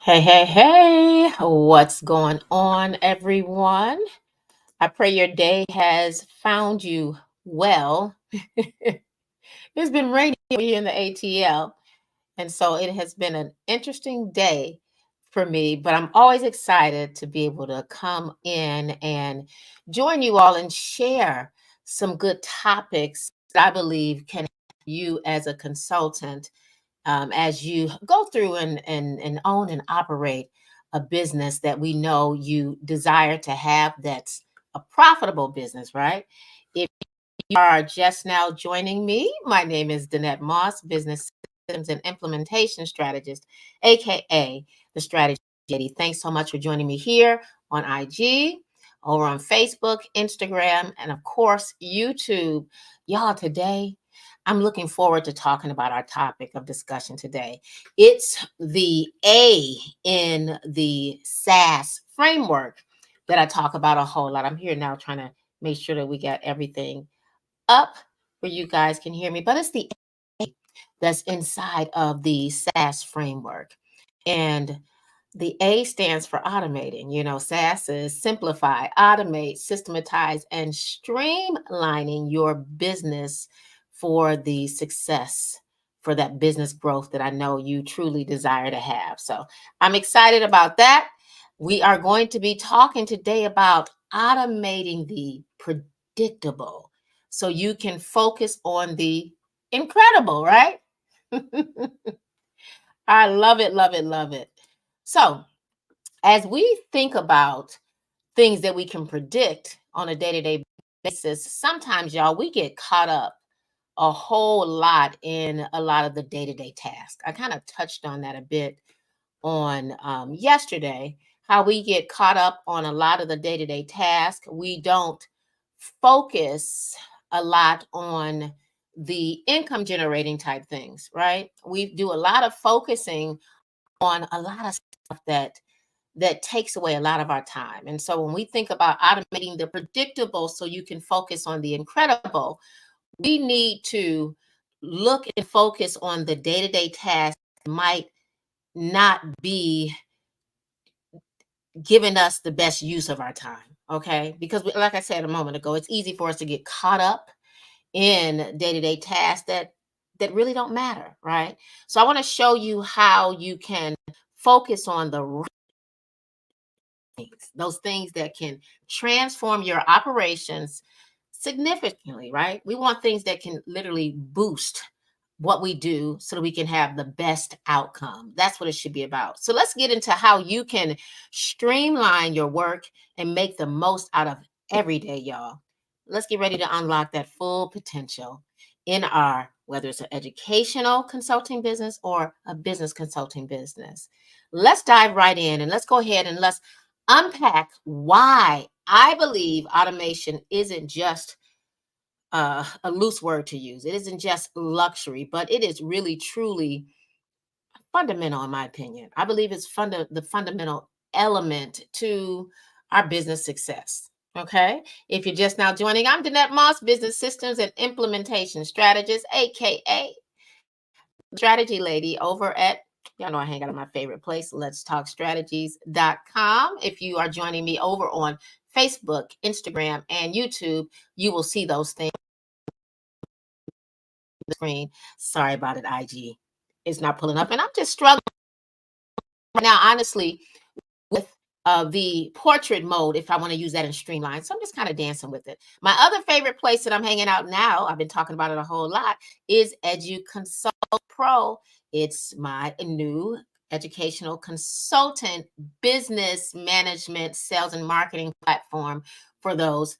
Hey, hey, hey, what's going on, everyone? I pray your day has found you well. It's been raining here in the ATL, and so it has been an interesting day for me, but I'm always excited to be able to come in and join you all and share some good topics that I believe can help you as a consultant as you go through and own and operate a business that we know you desire to have that's a profitable business, right? If you are just now joining me, my name is Danette Moss, Business Systems and Implementation Strategist, aka the Strategy Lady. Thanks so much for joining me here on IG, over on Facebook, Instagram, and of course, YouTube. Y'all, today I'm looking forward to talking about our topic of discussion today. It's the A in the SaaS framework that I talk about a whole lot. I'm here now trying to make sure that we got everything up where you guys can hear me, but it's the A that's inside of the SaaS framework. And the A stands for automating. You know, SaaS is simplify, automate, systematize, and streamlining your business for the success, for that business growth that I know you truly desire to have. So I'm excited about that. We are going to be talking today about automating the predictable so you can focus on the incredible, right? I love it, love it, love it. So, as we think about things that we can predict on a day-to-day basis, sometimes y'all we get caught up a whole lot in a lot of the day-to-day tasks. I kind of touched on that a bit on yesterday, how we get caught up on a lot of the day-to-day tasks. We don't focus a lot on the income generating type things, right? We do a lot of focusing on a lot of stuff that takes away a lot of our time. And so when we think about automating the predictable so you can focus on the incredible, we need to look and focus on the day-to-day tasks that might not be giving us the best use of our time. Okay. Because like I said a moment ago, it's easy for us to get caught up in day-to-day tasks that really don't matter, right? So I want to show you how you can focus on the things, those things that can transform your operations significantly, right? We want things that can literally boost what we do so that we can have the best outcome. That's what it should be about. So let's get into how you can streamline your work and make the most out of every day, y'all. Let's get ready to unlock that full potential in our, whether it's an educational consulting business or a business consulting business. Let's dive right in and let's go ahead and let's unpack why I believe automation isn't just a loose word to use. It isn't just luxury, but it is really, truly fundamental, in my opinion. I believe it's the fundamental element to our business success. Okay. If you're just now joining, I'm Danette Moss, Business Systems and Implementation Strategist, aka Strategy Lady over at, y'all know I hang out at my favorite place, Let's Talk Strategies.com. If you are joining me over on Facebook, Instagram, and YouTube, you will see those things on the screen. Sorry about it, IG. It's not pulling up, and I'm just struggling right now, honestly, with the portrait mode, if I want to use that in Streamline. So I'm just kind of dancing with it. My other favorite place that I'm hanging out now, I've been talking about it a whole lot, is EduConsult Pro. It's my new educational consultant business management sales and marketing platform for those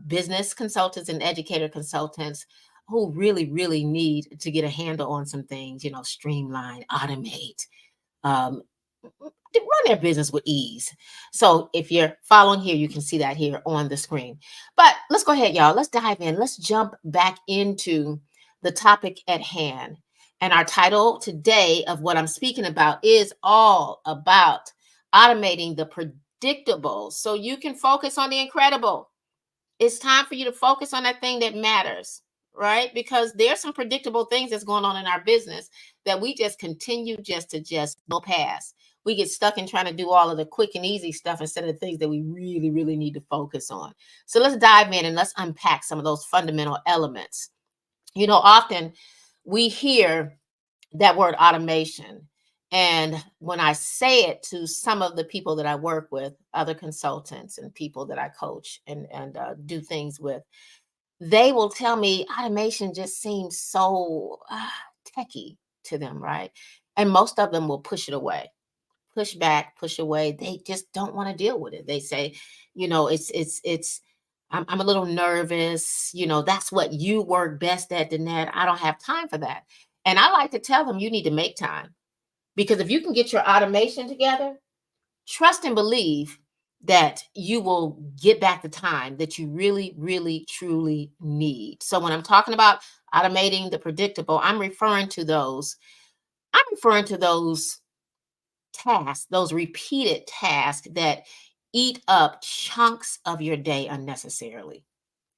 business consultants and educator consultants who really, really need to get a handle on some things, streamline, automate, um, run their business with ease. So if you're following here, you can see that here on the screen. But let's go ahead, y'all. Let's dive in. Let's jump back into the topic at hand. And our title today of what I'm speaking about is all about automating the predictable so you can focus on the incredible. It's time for you to focus on that thing that matters, right? Because there's some predictable things that's going on in our business that we just continue just to go past. We get stuck in trying to do all of the quick and easy stuff instead of the things that we really, really need to focus on. So let's dive in and let's unpack some of those fundamental elements. Often we hear that word automation. And when I say it to some of the people that I work with, other consultants and people that I coach and do things with, they will tell me automation just seems so techie to them, right? And most of them will push it away, push back, push away. They just don't want to deal with it. They say, it's. I'm a little nervous. That's what you work best at, Danette. I don't have time for that. And I like to tell them you need to make time, because if you can get your automation together, trust and believe that you will get back the time that you really, really, truly need. So when I'm talking about automating the predictable, I'm referring to those. I'm referring to those tasks, those repeated tasks that eat up chunks of your day unnecessarily,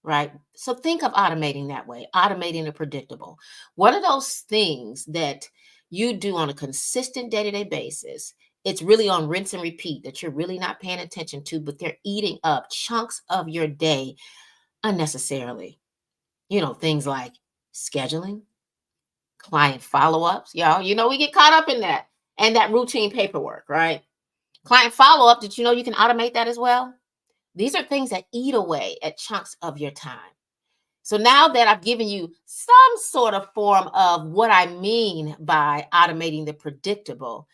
right? So think of automating that way, automating the predictable. What are those things that you do on a consistent day-to-day basis? It's really on rinse and repeat that you're really not paying attention to, but they're eating up chunks of your day unnecessarily. Things like scheduling, client follow-ups, y'all. We get caught up in that, and that routine paperwork, right? Client follow-up, did you know you can automate that as well? These are things that eat away at chunks of your time. So now that I've given you some sort of form of what I mean by automating the predictable,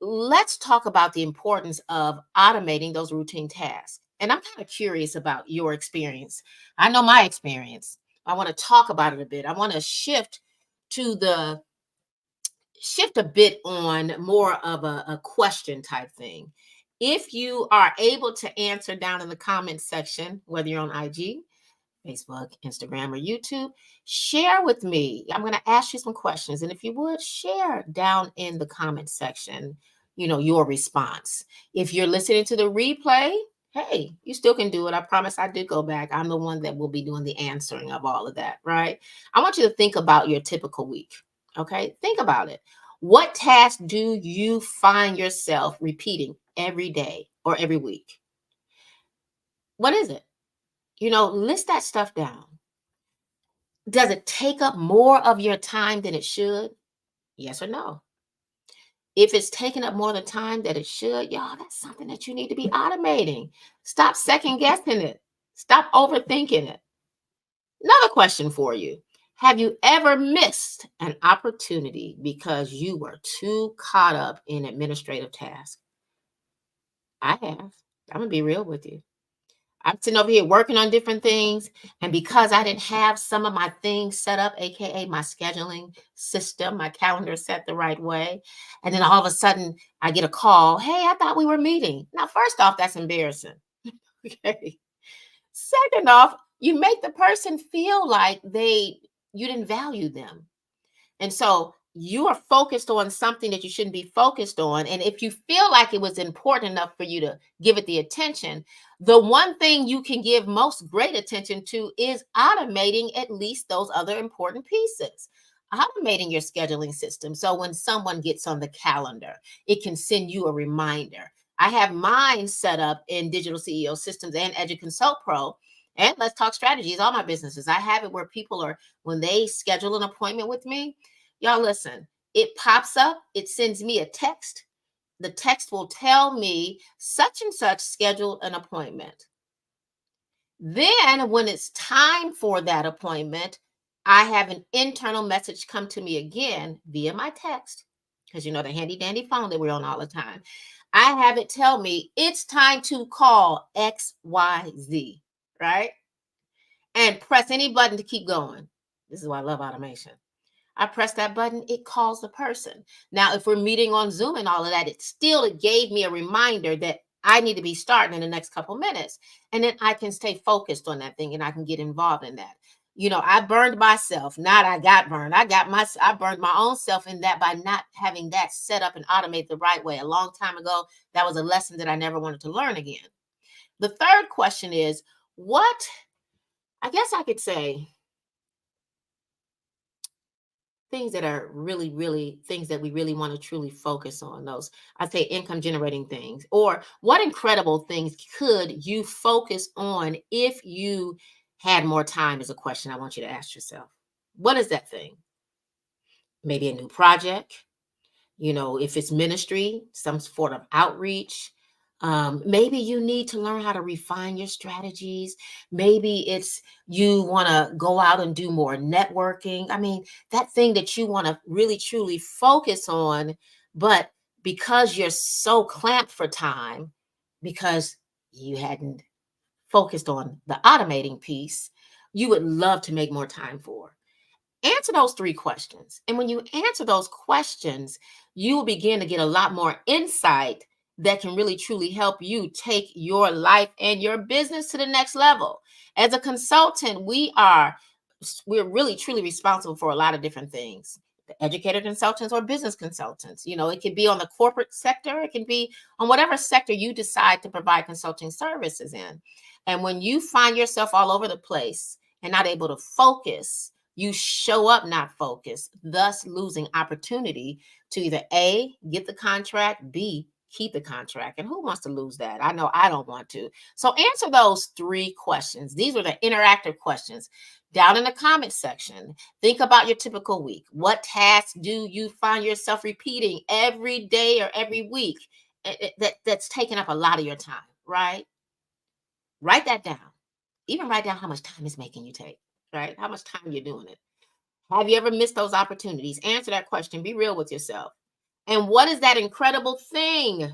let's talk about the importance of automating those routine tasks. And I'm kind of curious about your experience. I know my experience. I want to talk about it a bit. I want to to the shift a bit on more of a question type thing. If you are able to answer down in the comment section, whether you're on IG, Facebook, Instagram, or YouTube, share with me. I'm going to ask you some questions. And if you would, share down in the comment section, your response. If you're listening to the replay, hey, you still can do it. I promise I did go back. I'm the one that will be doing the answering of all of that, right? I want you to think about your typical week. Okay. Think about it. What task do you find yourself repeating every day or every week? What is it? List that stuff down. Does it take up more of your time than it should? Yes or no? If it's taking up more the time that it should, y'all, that's something that you need to be automating. Stop second guessing it. Stop overthinking it. Another question for you. Have you ever missed an opportunity because you were too caught up in administrative tasks? I have. I'm going to be real with you. I'm sitting over here working on different things. And because I didn't have some of my things set up, AKA my scheduling system, my calendar set the right way. And then all of a sudden I get a call. Hey, I thought we were meeting. Now, first off, that's embarrassing. Okay. Second off, you make the person feel like you didn't value them. And so you are focused on something that you shouldn't be focused on. And if you feel like it was important enough for you to give it the attention, the one thing you can give most great attention to is automating at least those other important pieces. Automating your scheduling system. So when someone gets on the calendar, it can send you a reminder. I have mine set up in Digital CEO Systems and EduConsult Pro. And Let's Talk Strategies, all my businesses. I have it where people are, when they schedule an appointment with me, y'all listen, it pops up, it sends me a text. The text will tell me such and such scheduled an appointment. Then when it's time for that appointment, I have an internal message come to me again via my text, because the handy dandy phone that we're on all the time. I have it tell me it's time to call XYZ, right? And press any button to keep going. This is why I love automation. I press that button, it calls the person. Now, if we're meeting on Zoom and all of that, it gave me a reminder that I need to be starting in the next couple minutes. And then I can stay focused on that thing and I can get involved in that. I burned myself. Not I got burned. I burned my own self in that by not having that set up and automate the right way. A long time ago, that was a lesson that I never wanted to learn again. The third question is, I guess I could say, things that are really, really things that we really want to truly focus on. Those, I'd say, income generating things. Or what incredible things could you focus on if you had more time, is a question I want you to ask yourself. What is that thing? Maybe a new project, if it's ministry, some sort of outreach. Maybe you need to learn how to refine your strategies. Maybe it's you want to go out and do more networking. I mean, that thing that you want to really truly focus on, but because you're so clamped for time, because you hadn't focused on the automating piece, you would love to make more time for. Answer those three questions. And when you answer those questions, you will begin to get a lot more insight that can really truly help you take your life and your business to the next level. As a consultant, we're really truly responsible for a lot of different things. The educator consultants or business consultants. It can be on the corporate sector, it can be on whatever sector you decide to provide consulting services in. And when you find yourself all over the place and not able to focus, you show up not focused, thus losing opportunity to either A, get the contract, B, keep the contract. And who wants to lose that? I know I don't want to. So answer those three questions. These are the interactive questions. Down in the comment section, think about your typical week. What tasks do you find yourself repeating every day or every week that's taking up a lot of your time, right? Write that down. Even write down how much time it's making you take, right? How much time you're doing it. Have you ever missed those opportunities? Answer that question. Be real with yourself. And what is that incredible thing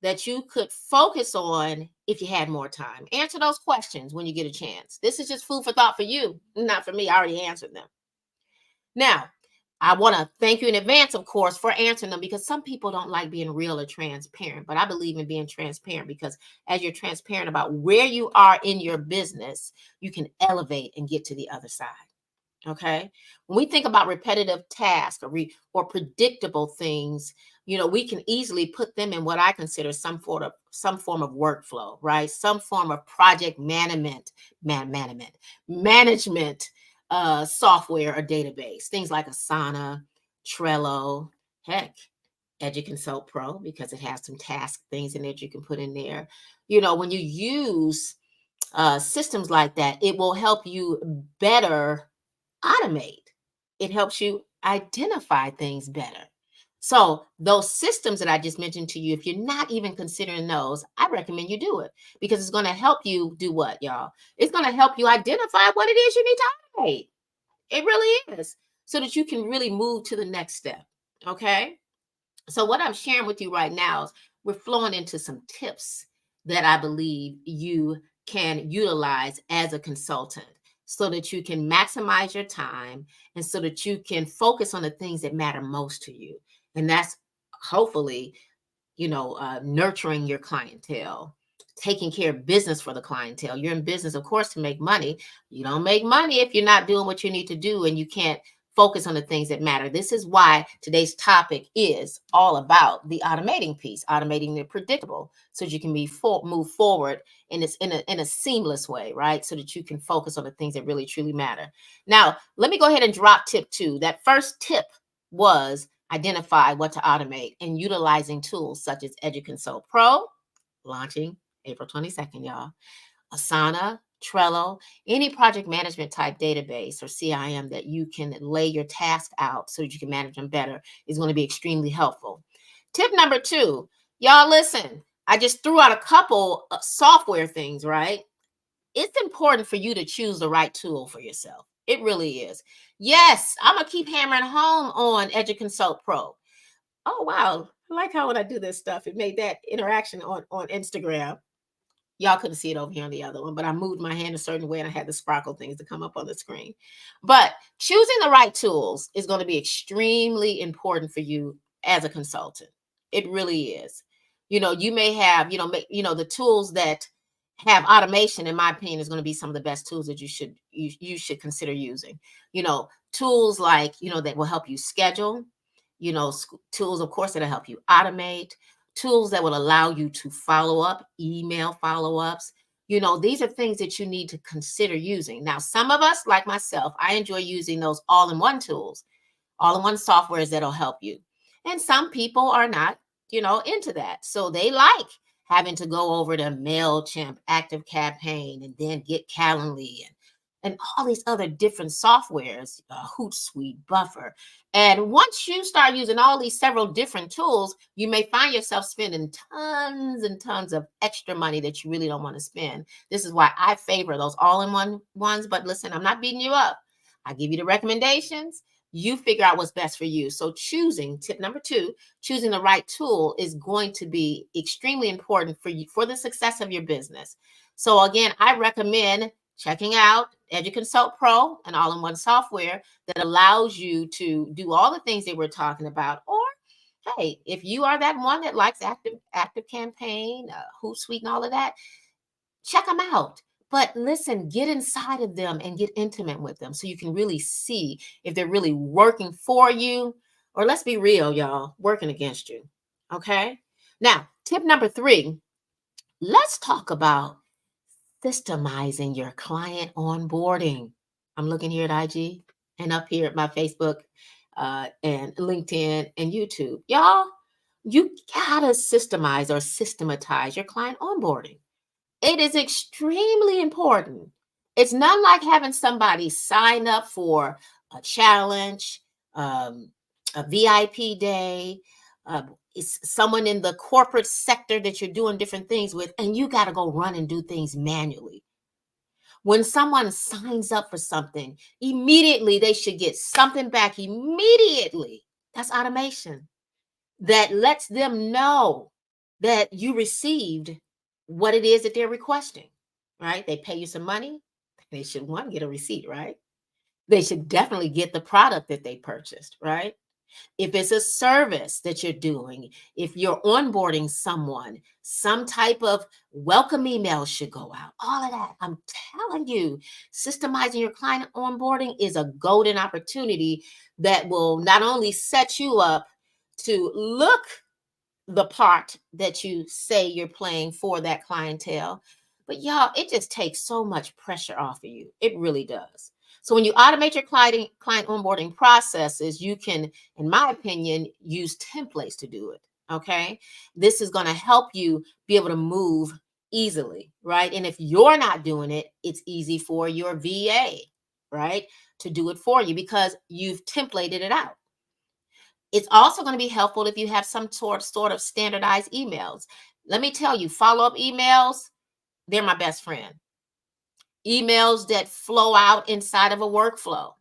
that you could focus on if you had more time? Answer those questions when you get a chance. This is just food for thought for you, not for me. I already answered them. Now, I want to thank you in advance, of course, for answering them, because some people don't like being real or transparent. But I believe in being transparent, because as you're transparent about where you are in your business, you can elevate and get to the other side. Okay. When we think about repetitive tasks or predictable things, we can easily put them in what I consider some form of workflow, right? Some form of project management software or database, things like Asana, Trello, heck, EduConsult Pro, because it has some task things in it you can put in there. When you use systems like that, it will help you better automate. It helps you identify things better. So those systems that I just mentioned to you, if you're not even considering those, I recommend you do it, because it's going to help you do what, y'all? It's going to help you identify what it is you need to automate. It really is, so that you can really move to the next step. Okay. So what I'm sharing with you right now is we're flowing into some tips that I believe you can utilize as a consultant, so that you can maximize your time and so that you can focus on the things that matter most to you. And that's hopefully, nurturing your clientele, taking care of business for the clientele. You're in business, of course, to make money. You don't make money if you're not doing what you need to do and you can't focus on the things that matter. This is why today's topic is all about the automating piece, automating the predictable, so that you can move forward in a seamless way, right? So that you can focus on the things that really truly matter. Now, let me go ahead and drop tip 2. That first tip was identify what to automate and utilizing tools such as EduConsult Pro, launching April 22nd, y'all. Asana, Trello, any project management type database or CIM that you can lay your task out so that you can manage them better is going to be extremely helpful. Tip number 2, y'all listen, I just threw out a couple of software things, right? It's important for you to choose the right tool for yourself. It really is. Yes, I'm going to keep hammering home on EduConsult Pro. Oh, wow. I like how when I do this stuff, it made that interaction on Instagram. Y'all couldn't see it over here on the other one, but I moved my hand a certain way and I had the sparkle things to come up on the screen. But choosing the right tools is going to be extremely important for you as a consultant. It really is. You may have, the tools that have automation, in my opinion, is going to be some of the best tools that you should consider using. Tools like, that will help you schedule, tools, of course, that'll help you automate, tools that will allow you to follow up, email follow-ups. These are things that you need to consider using. Now, some of us, like myself, I enjoy using those all-in-one tools. all-in-one softwares that'll help you. And some people are not, into that. So they like having to go over to MailChimp, Active Campaign, and then get Calendly and all these other different softwares, Hootsuite, Buffer. And once you start using all these several different tools, you may find yourself spending tons and tons of extra money that you really don't want to spend. This is why I favor those all-in-one ones. But listen, I'm not beating you up. I give you the recommendations. You figure out what's best for you. So tip number 2, choosing the right tool is going to be extremely important for you for the success of your business. So again, I recommend checking out EduConsult Pro, an all-in-one software that allows you to do all the things that we're talking about. Or hey, if you are that one that likes Active Campaign, Hootsuite, and all of that, check them out. But listen, get inside of them and get intimate with them so you can really see if they're really working for you, or let's be real, y'all, working against you. Okay. Now, tip number 3, let's talk about systemizing your client onboarding. I'm looking here at IG and up here at my Facebook and LinkedIn and YouTube. Y'all, you gotta systematize your client onboarding. It is extremely important. It's not like having somebody sign up for a challenge, a VIP day, it's someone in the corporate sector that you're doing different things with, and you got to go run and do things manually. When someone signs up for something, immediately they should get something back immediately. That's automation that lets them know that you received what it is that they're requesting, right? They pay you some money. They should, one, get a receipt, right? They should definitely get the product that they purchased, right? If it's a service that you're doing, if you're onboarding someone, some type of welcome email should go out. All of that. I'm telling you, systemizing your client onboarding is a golden opportunity that will not only set you up to look the part that you say you're playing for that clientele. But y'all, it just takes so much pressure off of you. It really does. So when you automate your client onboarding processes, you can, in my opinion, use templates to do it. Okay. This is going to help you be able to move easily, right? And if you're not doing it, it's easy for your VA, right, to do it for you because you've templated it out. It's also going to be helpful if you have some sort of standardized emails. Let me tell you, follow-up emails, they're my best friend. Emails that flow out inside of a workflow.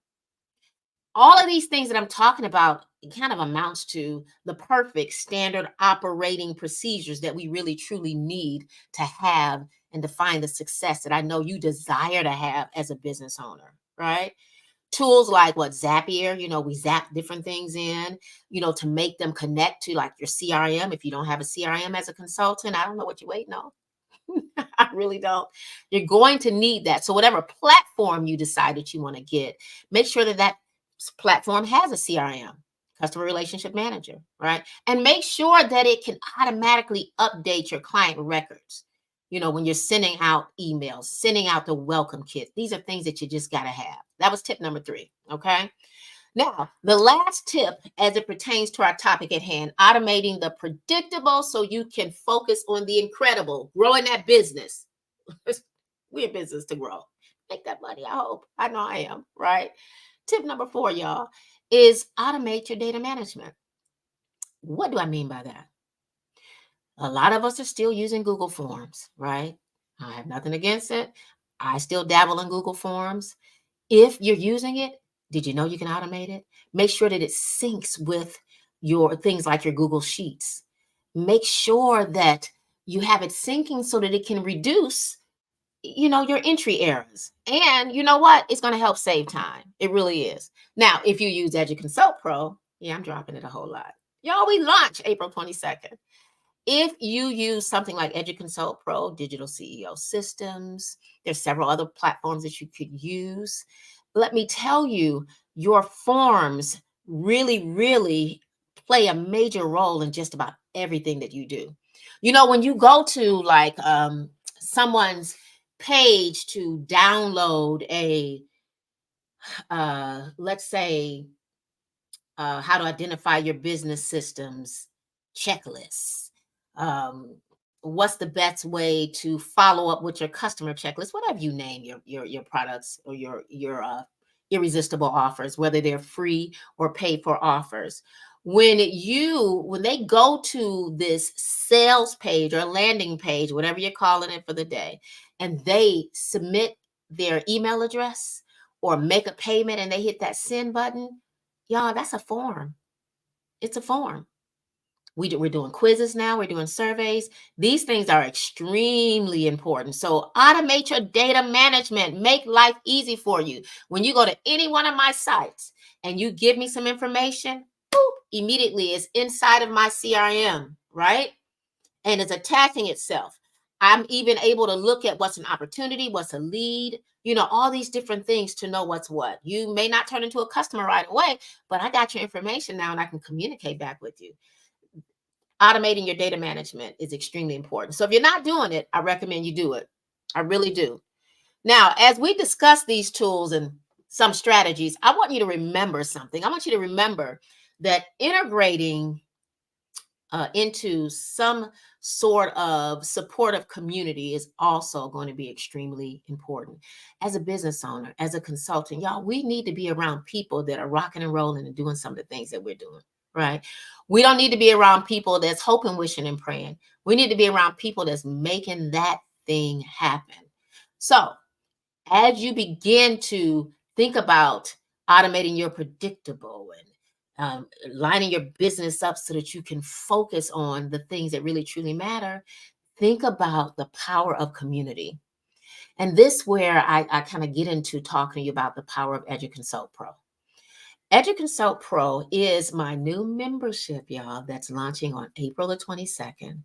All of these things that I'm talking about, it kind of amounts to the perfect standard operating procedures that we really truly need to have and define the success that I know you desire to have as a business owner, right? Tools like Zapier, we zap different things in, to make them connect to like your CRM. If you don't have a CRM as a consultant, I don't know what you're waiting on. I really don't. You're going to need that. So whatever platform you decide that you want to get, make sure that that platform has a CRM, customer relationship manager, right? And make sure that it can automatically update your client records. When you're sending out emails, sending out the welcome kit, these are things that you just got to have. That was tip number 3. Okay. Now, the last tip as it pertains to our topic at hand, automating the predictable so you can focus on the incredible, growing that business. We're in business to grow. Make that money, I hope. I know I am, right? Tip number 4, y'all, is automate your data management. What do I mean by that? A lot of us are still using Google Forms, right? I have nothing against it. I still dabble in Google Forms. If you're using it, did you know you can automate it? Make sure that it syncs with your things like your Google Sheets. Make sure that you have it syncing so that it can reduce, your entry errors. And you know what? It's going to help save time. It really is. Now, if you use EduConsult Pro, yeah, I'm dropping it a whole lot. Y'all, we launch April 22nd. If you use something like EduConsult Pro, Digital CEO Systems, there's several other platforms that you could use. Let me tell you, your forms really, really play a major role in just about everything that you do. When you go to like someone's page to download a, let's say, how to identify your business systems, checklists. Um, what's the best way to follow up with your customer checklist? Whatever you name your products or your irresistible offers, whether they're free or paid for offers. When they go to this sales page or landing page, whatever you're calling it for the day, and they submit their email address or make a payment and they hit that send button, y'all, that's a form. It's a form. We're doing quizzes now. We're doing surveys. These things are extremely important. So automate your data management. Make life easy for you. When you go to any one of my sites and you give me some information, boop, immediately it's inside of my CRM, right? And it's attaching itself. I'm even able to look at what's an opportunity, what's a lead, all these different things to know what's what. You may not turn into a customer right away, but I got your information now and I can communicate back with you. Automating your data management is extremely important. So if you're not doing it, I recommend you do it. I really do. Now, as we discuss these tools and some strategies, I want you to remember something. I want you to remember that integrating into some sort of supportive community is also going to be extremely important. As a business owner, as a consultant, y'all, we need to be around people that are rocking and rolling and doing some of the things that we're doing, right? We don't need to be around people that's hoping, wishing, and praying. We need to be around people that's making that thing happen. So as you begin to think about automating your predictable and lining your business up so that you can focus on the things that really truly matter, think about the power of community. And this where I kind of get into talking to you about the power of EduConsult Pro. EduConsult Pro is my new membership, y'all, that's launching on April the 22nd.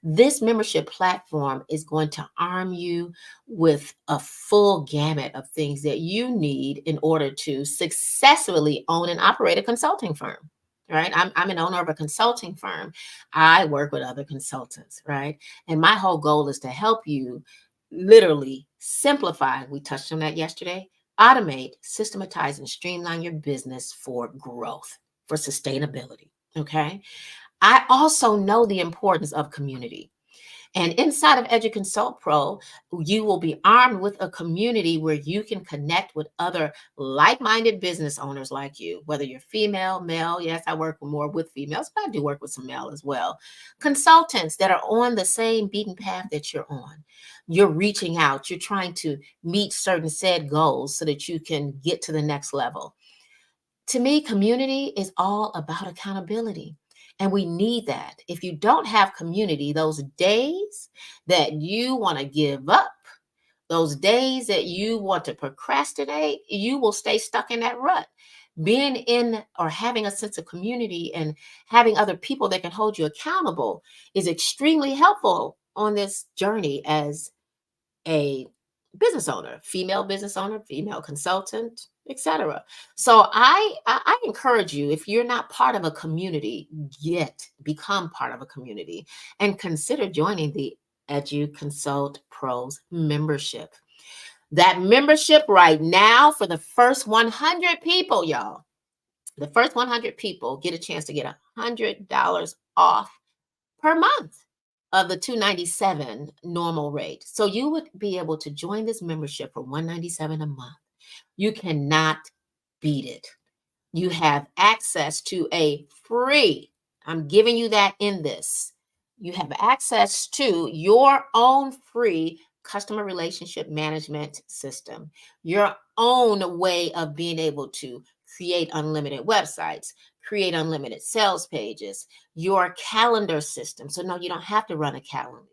This membership platform is going to arm you with a full gamut of things that you need in order to successfully own and operate a consulting firm. Right? I'm an owner of a consulting firm. I work with other consultants, right? And my whole goal is to help you literally simplify. We touched on that yesterday. Automate, systematize, and streamline your business for growth, for sustainability. Okay. I also know the importance of community. And inside of EduConsult Pro, you will be armed with a community where you can connect with other like-minded business owners like you, whether you're female, male. Yes, I work more with females, but I do work with some male as well. Consultants that are on the same beaten path that you're on. You're reaching out. You're trying to meet certain said goals so that you can get to the next level. To me, community is all about accountability. And we need that. If you don't have community, those days that you want to give up, those days that you want to procrastinate, you will stay stuck in that rut. Being in or having a sense of community and having other people that can hold you accountable is extremely helpful on this journey as a business owner, female consultant, etc. So I encourage you, if you're not part of a community yet, become part of a community and consider joining the EduConsult Pros membership. That membership right now for the first 100 people, y'all, the first 100 people get a chance to get $100 off per month of the $297 normal rate. So you would be able to join this membership for $197 a month. You cannot beat it. You have access to a free, I'm giving you that in this. You have access to your own free customer relationship management system, your own way of being able to create unlimited websites, create unlimited sales pages, your calendar system. So, no, you don't have to run a calendar.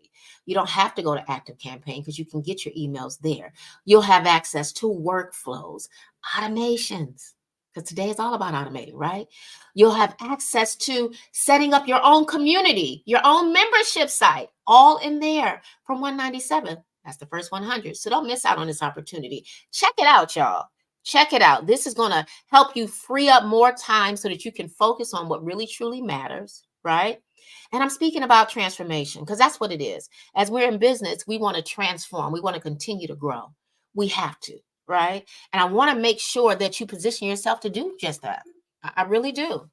You don't have to go to Active Campaign because you can get your emails there. You'll have access to workflows, automations, because today is all about automating, right? You'll have access to setting up your own community, your own membership site, all in there from $197. That's the first 100. So don't miss out on this opportunity. Check it out, y'all. Check it out. This is going to help you free up more time so that you can focus on what really truly matters, right? And I'm speaking about transformation because that's what it is. As we're in business, we want to transform. We want to continue to grow. We have to, right? And I want to make sure that you position yourself to do just that. I really do.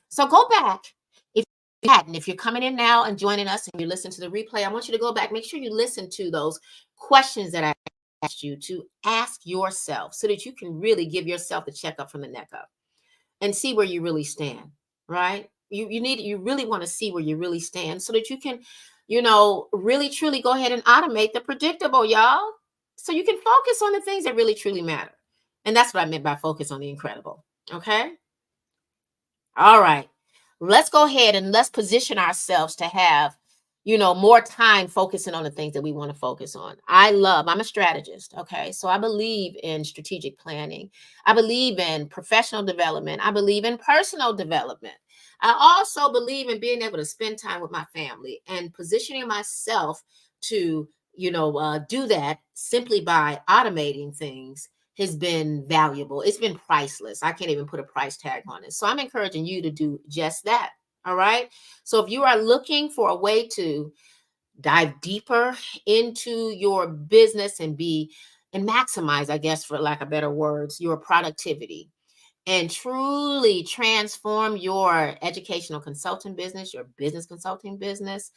So go back. If you hadn't, if you're coming in now and joining us and you listen to the replay, I want you to go back. Make sure you listen to those questions that I asked you to ask yourself so that you can really give yourself the checkup from the neck up and see where you really stand, right? You really want to see where you really stand so that you can, really truly go ahead and automate the predictable, y'all. So you can focus on the things that really truly matter. And that's what I meant by focus on the incredible. Okay? All right. Let's go ahead and let's position ourselves to have, more time focusing on the things that we want to focus on. I'm a strategist. Okay. So I believe in strategic planning. I believe in professional development. I believe in personal development. I also believe in being able to spend time with my family and positioning myself to, do that simply by automating things has been valuable. It's been priceless. I can't even put a price tag on it. So I'm encouraging you to do just that. All right. So if you are looking for a way to dive deeper into your business and maximize, I guess, for lack of better words, your productivity and truly transform your educational consulting business, your business consulting business,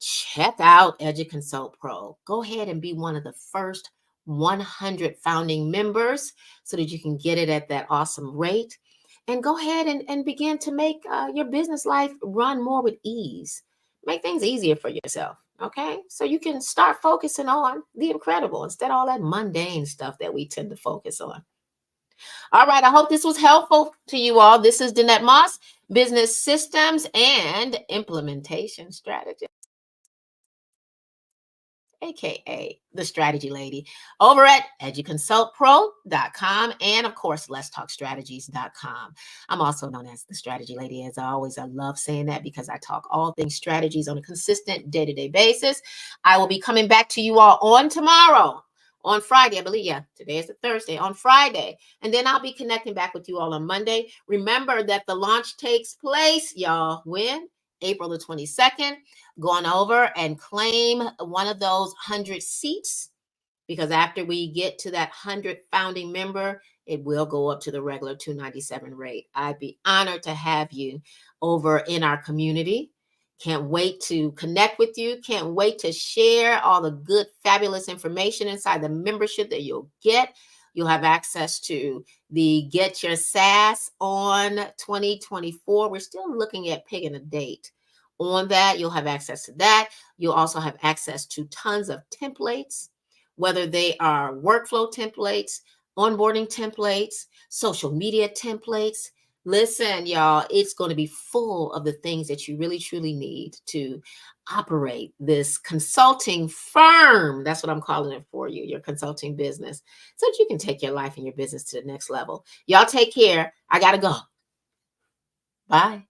check out EduConsult Pro. Go ahead and be one of the first 100 founding members so that you can get it at that awesome rate. And go ahead and begin to make your business life run more with ease. Make things easier for yourself. Okay. So you can start focusing on the incredible instead of all that mundane stuff that we tend to focus on. All right. I hope this was helpful to you all. This is Danette Moss, Business Systems and Implementation Strategist, aka the strategy lady, over at educonsultpro.com and of course letstalkstrategies.com. I'm also known as the strategy lady. As always, I love saying that because I talk all things strategies on a consistent day-to-day basis. I will be coming back to you all on tomorrow, on Friday, I believe. Yeah, today is the Thursday, on Friday. And then I'll be connecting back with you all on Monday. Remember that the launch takes place, y'all, when? April the 22nd. Go on over and claim one of those 100 seats, because after we get to that 100 founding member, it will go up to the regular $297 rate. I'd be honored to have you over in our community. Can't wait to connect with you. Can't wait to share all the good, fabulous information inside the membership that you'll get. You'll have access to the Get Your SaaS on 2024. We're still looking at picking a date on that. You'll have access to that. You'll also have access to tons of templates, whether they are workflow templates, onboarding templates, social media templates. Listen, y'all, it's going to be full of the things that you really, truly need to operate this consulting firm. That's what I'm calling it for you, your consulting business, so that you can take your life and your business to the next level. Y'all take care. I got to go. Bye.